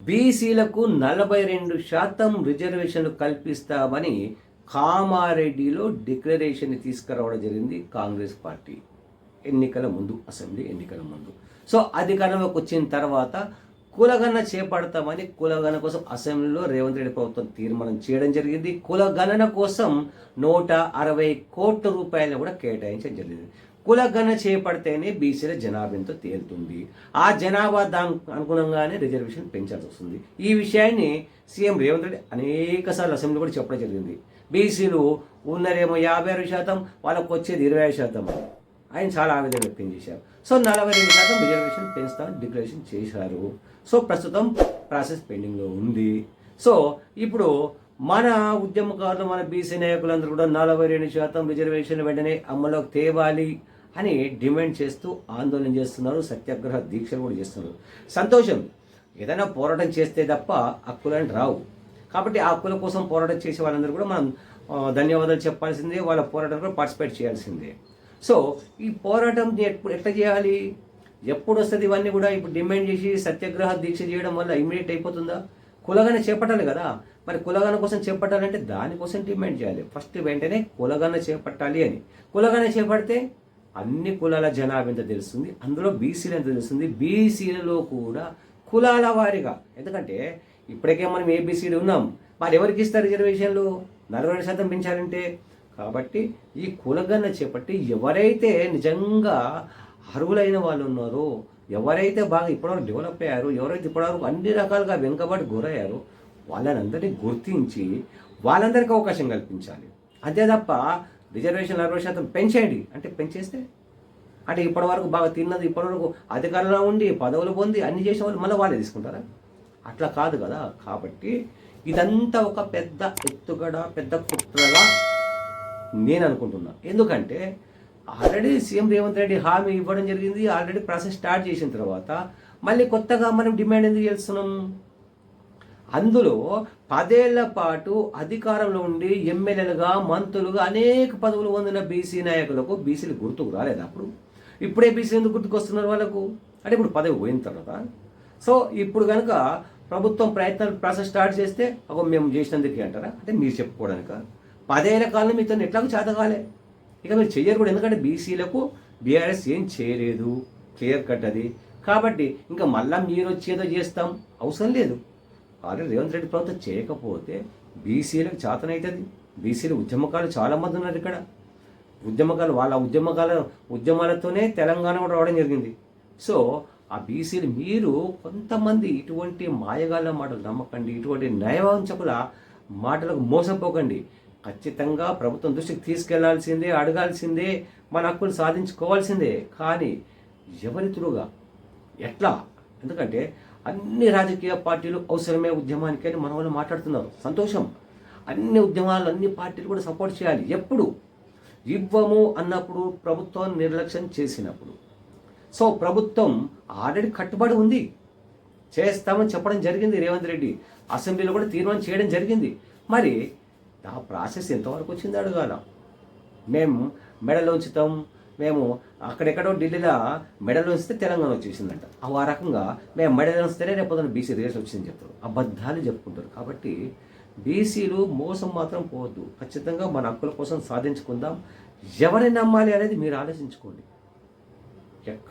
బీసీలకు 42% రిజర్వేషన్లు కల్పిస్తామని కామారెడ్డిలో డిక్లరేషన్ తీసుకురావడం జరిగింది కాంగ్రెస్ పార్టీ ఎన్నికల ముందు, అసెంబ్లీ ఎన్నికల ముందు. సో అధికారంలోకి వచ్చిన తర్వాత కులగణన చేపడతామని కులగణన కోసం అసెంబ్లీలో రేవంత్ రెడ్డి ప్రభుత్వం తీర్మానం చేయడం జరిగింది. కులగణన కోసం 160 కోట్ల రూపాయలు కూడా కేటాయించడం జరిగింది. కులగణన చేపడితేనే బీసీల జనాభా ఎంతో తేలుతుంది. ఆ జనాభా దానికి అనుగుణంగానే రిజర్వేషన్ పెంచాల్సి వస్తుంది. ఈ విషయాన్ని సీఎం రేవంత్ రెడ్డి అనేకసార్లు అసెంబ్లీ కూడా చెప్పడం జరిగింది. బీసీలు ఉన్నరేమో 56%, వాళ్ళకు వచ్చేది 20%. ఆయన చాలా ఆవేదన వ్యక్తం చేశారు. సో 42% రిజర్వేషన్ పెంచుతామని డిక్లరేషన్ చేశారు. సో ప్రస్తుతం ప్రాసెస్ పెండింగ్లో ఉంది. సో ఇప్పుడు మన ఉద్యమకారులు, మన బీసీ నాయకులందరూ కూడా 42% రిజర్వేషన్ వెంటనే అమలులోకి తేవాలి అని డిమాండ్ చేస్తూ ఆందోళన చేస్తున్నారు, సత్యాగ్రహ దీక్షలు కూడా చేస్తున్నారు. సంతోషం, ఏదైనా పోరాటం చేస్తే తప్ప హక్కులని రావు. కాబట్టి ఆ హక్కుల కోసం పోరాటం చేసే వాళ్ళందరూ కూడా మనం ధన్యవాదాలు చెప్పాల్సిందే, వాళ్ళ పోరాటం కూడా పార్టిసిపేట్ చేయాల్సిందే. సో ఈ పోరాటం ఎట్లా చేయాలి, ఎప్పుడు వస్తుంది ఇవన్నీ కూడా ఇప్పుడు డిమాండ్ చేసి సత్యాగ్రహ దీక్ష చేయడం వల్ల ఇమీడియట్ అయిపోతుందా? కులగణన చేపట్టాలి కదా. మరి కులగణన కోసం చేపట్టాలంటే దానికోసం డిమాండ్ చేయాలి. ఫస్ట్ వెంటనే కులగణన చేపట్టాలి అని. కులగణన చేపడితే అన్ని కులాల జనాభా ఎంత తెలుస్తుంది, అందులో బీసీలు ఎంత తెలుస్తుంది. బీసీలలో కూడా కులాల వారిగా, ఎందుకంటే ఇప్పటికే మనం ఏబీసీలు ఉన్నాం, మరి ఎవరికి ఇస్తారు రిజర్వేషన్లు? 42% పెంచాలంటే. కాబట్టి ఈ కులగణన చేపట్టి ఎవరైతే నిజంగా అర్హులైన వాళ్ళు ఉన్నారో, ఎవరైతే బాగా ఇప్పటివరకు డెవలప్ అయ్యారో, ఎవరైతే ఇప్పటివరకు అన్ని రకాలుగా వెనుకబడి గురయ్యారో వాళ్ళందరినీ గుర్తించి వాళ్ళందరికీ అవకాశం కల్పించాలి. అంతే తప్ప రిజర్వేషన్ 40% పెంచేయండి అంటే పెంచేస్తే అంటే ఇప్పటివరకు బాగా తిన్నది, ఇప్పటివరకు అధికారంలో ఉండి పదవులు పొంది అన్ని చేసిన వాళ్ళు మళ్ళీ వాళ్ళే తీసుకుంటారా? అట్లా కాదు కదా. కాబట్టి ఇదంతా ఒక పెద్ద ఎత్తుగడ, పెద్ద కుట్రగా నేను అనుకుంటున్నా. ఎందుకంటే ఆల్రెడీ సీఎం రేవంత్ రెడ్డి హామీ ఇవ్వడం జరిగింది. ఆల్రెడీ ప్రాసెస్ స్టార్ట్ చేసిన తర్వాత మళ్ళీ కొత్తగా మనం డిమాండ్ ఎందుకు చేస్తున్నాం? అందులో 10 ఏళ్ల పాటు అధికారంలో ఉండి ఎమ్మెల్యేలుగా, మంత్రులుగా అనేక పదవులు పొందిన బీసీ నాయకులకు బీసీలు గుర్తుకు రాలేదు. అప్పుడు ఇప్పుడే బీసీలు ఎందుకు గుర్తుకొస్తున్నారు వాళ్ళకు? అంటే ఇప్పుడు పదవి పోయిన తర్వాత. సో ఇప్పుడు కనుక ప్రభుత్వం ప్రయత్నాలు ప్రాసెస్ స్టార్ట్ చేస్తే ఒక మేము చేసినందుకే అంటారా? అంటే మీరు చెప్పుకోవడానిక 10 ఏళ్ల కాలం మీతో ఎట్లాగో చేతకాలే, ఇక మీరు చెయ్యరు కూడా. ఎందుకంటే బీసీలకు బీఆర్ఎస్ ఏం చేయలేదు, క్లియర్ కట్ అది. కాబట్టి ఇంకా మళ్ళీ మీరు వచ్చేదో చేస్తాం అవసరం లేదు. ఆల్రెడీ రేవంత్ రెడ్డి ప్రభుత్వం చేయకపోతే బీసీలకు చేతనవుతుంది. బీసీలు ఉద్యమకాలు చాలామంది ఉన్నారు ఇక్కడ. ఉద్యమకాలు వాళ్ళ ఉద్యమాలతోనే తెలంగాణ కూడా రావడం జరిగింది. సో ఆ బీసీలు మీరు కొంతమంది ఇటువంటి మాయగాళ్ళ మాటలు నమ్మకండి, ఇటువంటి నయవంచకుల మాటలకు మోసపోకండి. ఖచ్చితంగా ప్రభుత్వం దృష్టికి తీసుకెళ్లాల్సిందే, అడగాల్సిందే, మన హక్కులు సాధించుకోవాల్సిందే. కానీ ఎవరి త్రూగా ఎట్లా? ఎందుకంటే అన్ని రాజకీయ పార్టీలు అవసరమే ఉద్యమానికి అని మన వాళ్ళు మాట్లాడుతున్నారు. సంతోషం, అన్ని ఉద్యమాలు, అన్ని పార్టీలు కూడా సపోర్ట్ చేయాలి. ఎప్పుడు ఇవ్వము అన్నప్పుడు, ప్రభుత్వం నిర్లక్ష్యం చేసినప్పుడు. సో ప్రభుత్వం ఆల్రెడీ కట్టుబడి ఉంది, చేస్తామని చెప్పడం జరిగింది. రేవంత్ రెడ్డి అసెంబ్లీలో కూడా తీర్మానం చేయడం జరిగింది. మరి ఆ ప్రాసెస్ ఎంతవరకు వచ్చింది అడగాల. మేము మెడలో ఉంచుతాం, మేము అక్కడెక్కడో ఢిల్లీలో మెడలో ఉంచితే తెలంగాణ వచ్చేసిందంట. ఆ రకంగా మేము మెడలో ఉంచితేనే రేపు బీసీ రిజర్వేషన్ వచ్చిందని చెప్తారు. అబద్ధాలు చెప్పుకుంటారు. కాబట్టి బీసీలు మోసం మాత్రం పోవద్దు. ఖచ్చితంగా మన హక్కుల కోసం సాధించుకుందాం. ఎవరిని నమ్మాలి అనేది మీరు ఆలోచించుకోండి. ఎక్కడ